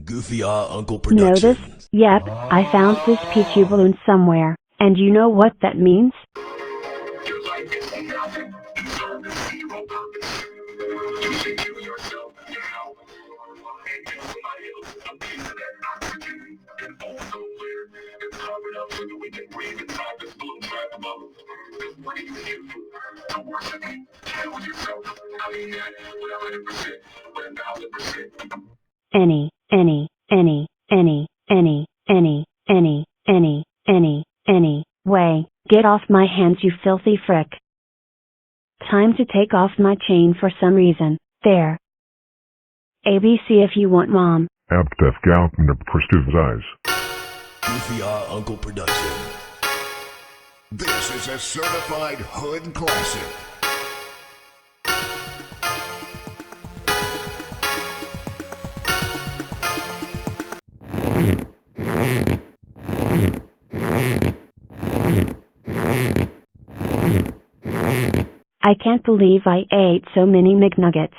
Goofy Uncle Know this? Productions. Yep, I found this Pichu balloon somewhere, and you know what that means? Any way, get off my hands, you filthy frick. Time to take off my chain for some reason. There. ABC if you want, Mom. Abtef Galpner Eyes. Goofy Uncle Production. This is a certified hood classic. I can't believe I ate so many McNuggets.